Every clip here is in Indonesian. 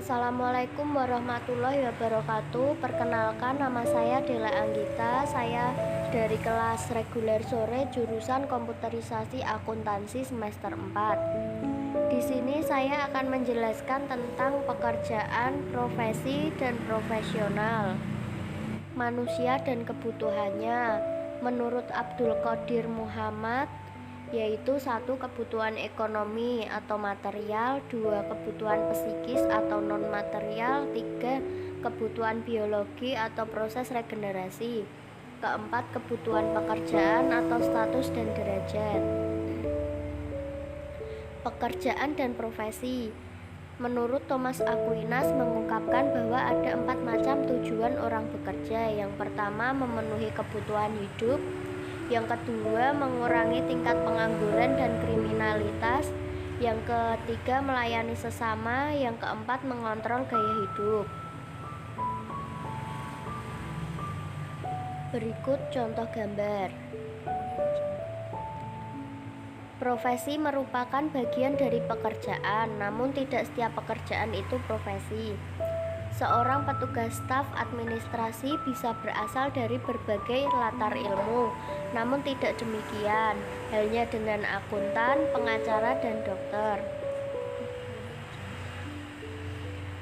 Assalamualaikum warahmatullahi wabarakatuh. Perkenalkan, nama saya Dela Anggita. Saya dari kelas reguler sore jurusan Komputerisasi Akuntansi semester 4. Di sini saya akan menjelaskan tentang pekerjaan, profesi, dan profesional, manusia dan kebutuhannya. Menurut Abdul Qadir Muhammad, yaitu 1. Kebutuhan ekonomi atau material, 2. Kebutuhan psikis atau non-material, 3. Kebutuhan biologi atau proses regenerasi, 4. Kebutuhan pekerjaan atau status dan derajat. Pekerjaan dan profesi. Menurut Thomas Aquinas mengungkapkan bahwa ada 4 macam tujuan orang bekerja. Yang pertama, memenuhi kebutuhan hidup. Yang kedua, mengurangi tingkat pengangguran dan kriminalitas. Yang ketiga, melayani sesama. Yang keempat, mengontrol gaya hidup. Berikut contoh gambar. Profesi merupakan bagian dari pekerjaan, namun tidak setiap pekerjaan itu profesi. Seorang petugas staf administrasi bisa berasal dari berbagai latar ilmu, namun tidak demikian halnya dengan akuntan, pengacara, dan dokter.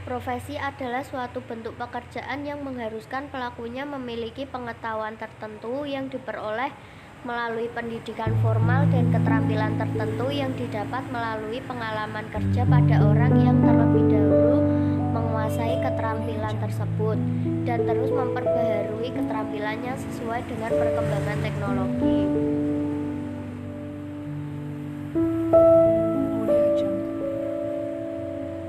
Profesi adalah suatu bentuk pekerjaan yang mengharuskan pelakunya memiliki pengetahuan tertentu yang diperoleh melalui pendidikan formal dan keterampilan tertentu yang didapat melalui pengalaman kerja pada orang yang terlebih dahulu menguasai keterampilan tersebut dan terus memperbaharui keterampilannya sesuai dengan perkembangan teknologi.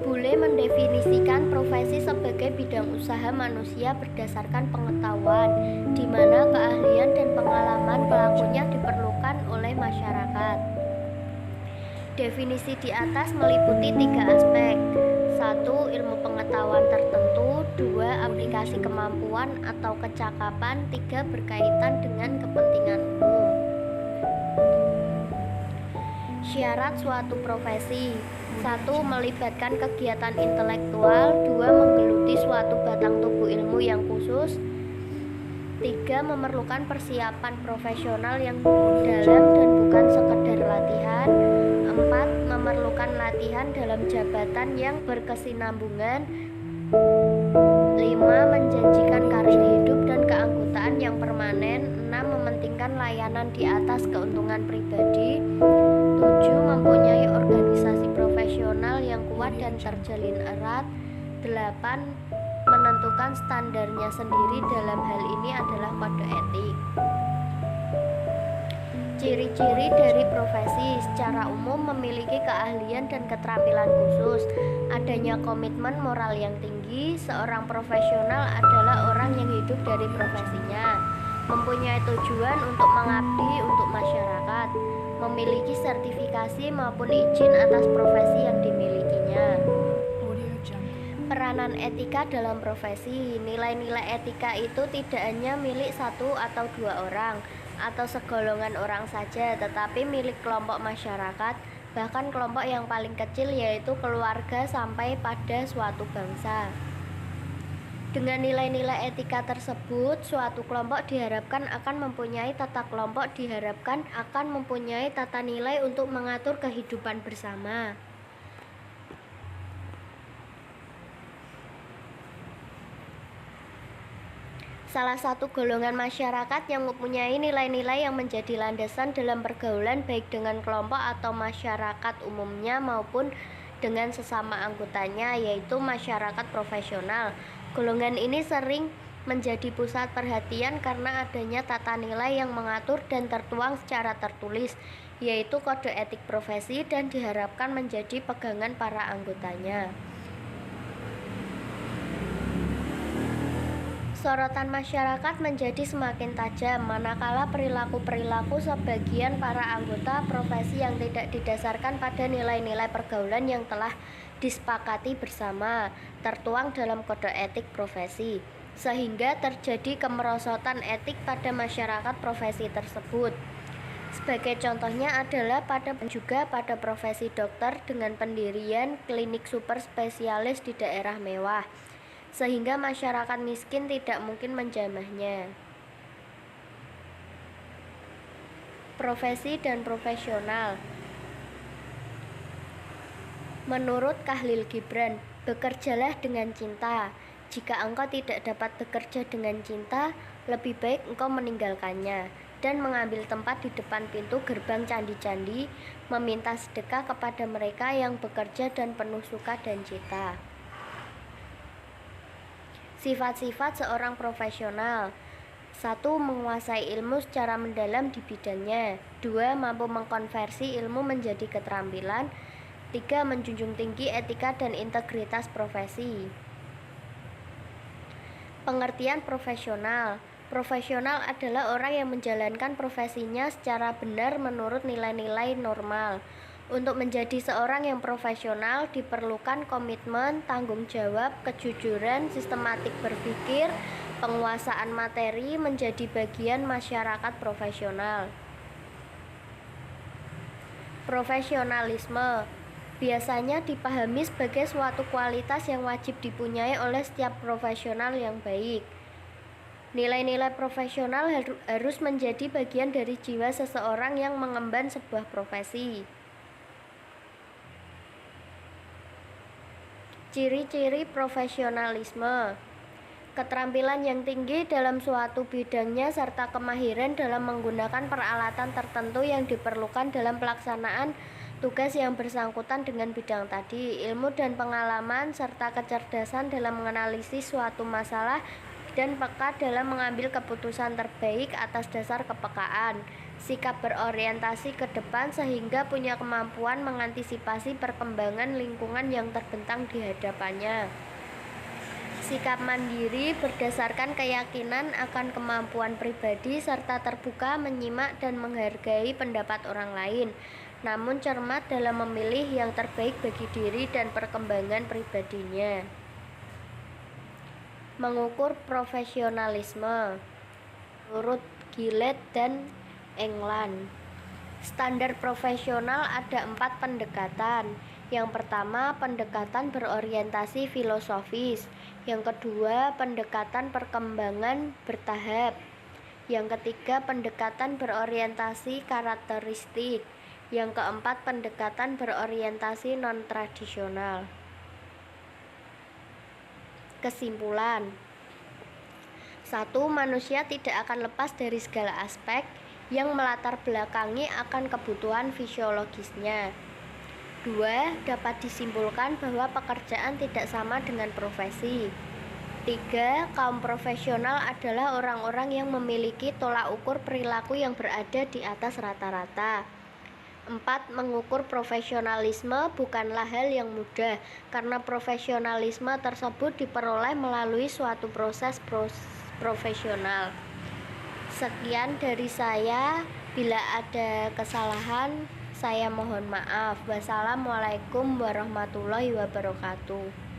Bule mendefinisikan profesi sebagai bidang usaha manusia berdasarkan pengetahuan, di mana keahlian dan pengalaman pelakunya diperlukan oleh masyarakat. Definisi di atas meliputi 3 aspek. 1. Ilmu pengetahuan tertentu. 2. Aplikasi kemampuan atau kecakapan. 3. Berkaitan dengan kepentingan umum. Syarat suatu profesi. 1. Melibatkan kegiatan intelektual. 2. Menggeluti suatu batang tubuh ilmu yang khusus. 3. Memerlukan persiapan profesional yang dalam dan bukan sekedar latihan. 4. Memerlukan latihan dalam jabatan yang berkesinambungan. 5. Menjanjikan karir hidup dan keanggotaan yang permanen. 6. Mementingkan layanan di atas keuntungan pribadi. 7. Mempunyai organisasi profesional yang kuat dan terjalin erat. 8. Menentukan standarnya sendiri, dalam hal ini adalah kode etik. Ciri-ciri dari profesi secara umum memiliki keahlian dan keterampilan khusus, adanya komitmen moral yang tinggi. Seorang profesional adalah orang yang hidup dari profesinya, mempunyai tujuan untuk mengabdi untuk masyarakat, memiliki sertifikasi maupun izin atas profesi yang dimilikinya. Peranan etika dalam profesi. Nilai-nilai etika itu tidak hanya milik 1 atau 2 orang atau segolongan orang saja, tetapi milik kelompok masyarakat, bahkan kelompok yang paling kecil yaitu keluarga sampai pada suatu bangsa. Dengan nilai-nilai etika tersebut, suatu kelompok diharapkan akan mempunyai tata kelompok diharapkan akan mempunyai tata nilai untuk mengatur kehidupan bersama. Salah satu golongan masyarakat yang mempunyai nilai-nilai yang menjadi landasan dalam pergaulan baik dengan kelompok atau masyarakat umumnya maupun dengan sesama anggotanya, yaitu masyarakat profesional. Golongan ini sering menjadi pusat perhatian karena adanya tata nilai yang mengatur dan tertuang secara tertulis, yaitu kode etik profesi, dan diharapkan menjadi pegangan para anggotanya. Sorotan masyarakat menjadi semakin tajam manakala perilaku-perilaku sebagian para anggota profesi yang tidak didasarkan pada nilai-nilai pergaulan yang telah disepakati bersama tertuang dalam kode etik profesi, sehingga terjadi kemerosotan etik pada masyarakat profesi tersebut. Sebagai contohnya adalah juga pada profesi dokter dengan pendirian klinik super spesialis di daerah mewah, sehingga masyarakat miskin tidak mungkin menjamahnya. Profesi dan profesional. Menurut Khalil Gibran, bekerjalah dengan cinta. Jika engkau tidak dapat bekerja dengan cinta, lebih baik engkau meninggalkannya dan mengambil tempat di depan pintu gerbang candi-candi, meminta sedekah kepada mereka yang bekerja dan penuh suka dan cita. Sifat-sifat seorang profesional. 1. Menguasai ilmu secara mendalam di bidangnya. 2. Mampu mengkonversi ilmu menjadi keterampilan. 3. Menjunjung tinggi etika dan integritas profesi. Pengertian profesional. Profesional adalah orang yang menjalankan profesinya secara benar menurut nilai-nilai normal. Untuk menjadi seorang yang profesional diperlukan komitmen, tanggung jawab, kejujuran, sistematik berpikir, penguasaan materi menjadi bagian masyarakat profesional. Profesionalisme biasanya dipahami sebagai suatu kualitas yang wajib dipunyai oleh setiap profesional yang baik. Nilai-nilai profesional harus menjadi bagian dari jiwa seseorang yang mengemban sebuah profesi. Ciri-ciri profesionalisme. Keterampilan yang tinggi dalam suatu bidangnya serta kemahiran dalam menggunakan peralatan tertentu yang diperlukan dalam pelaksanaan tugas yang bersangkutan dengan bidang tadi. Ilmu dan pengalaman serta kecerdasan dalam menganalisis suatu masalah dan peka dalam mengambil keputusan terbaik atas dasar kepekaan. Sikap berorientasi ke depan sehingga punya kemampuan mengantisipasi perkembangan lingkungan yang terbentang di hadapannya. Sikap mandiri berdasarkan keyakinan akan kemampuan pribadi serta terbuka menyimak dan menghargai pendapat orang lain, namun cermat dalam memilih yang terbaik bagi diri dan perkembangan pribadinya. Mengukur profesionalisme. Menurut Gillett dan England, standar profesional ada 4 pendekatan. Yang pertama, pendekatan berorientasi filosofis. Yang kedua, pendekatan perkembangan bertahap. Yang ketiga, pendekatan berorientasi karakteristik. Yang keempat, pendekatan berorientasi non-tradisional. Kesimpulan. 1. Manusia tidak akan lepas dari segala aspek yang melatar belakangi akan kebutuhan fisiologisnya. 2. Dapat disimpulkan bahwa pekerjaan tidak sama dengan profesi. 3. Kaum profesional adalah orang-orang yang memiliki tolak ukur perilaku yang berada di atas rata-rata. 4. Mengukur profesionalisme bukanlah hal yang mudah, karena profesionalisme tersebut diperoleh melalui suatu proses profesional. Sekian dari saya. Bila ada kesalahan, saya mohon maaf. Wassalamualaikum warahmatullahi wabarakatuh.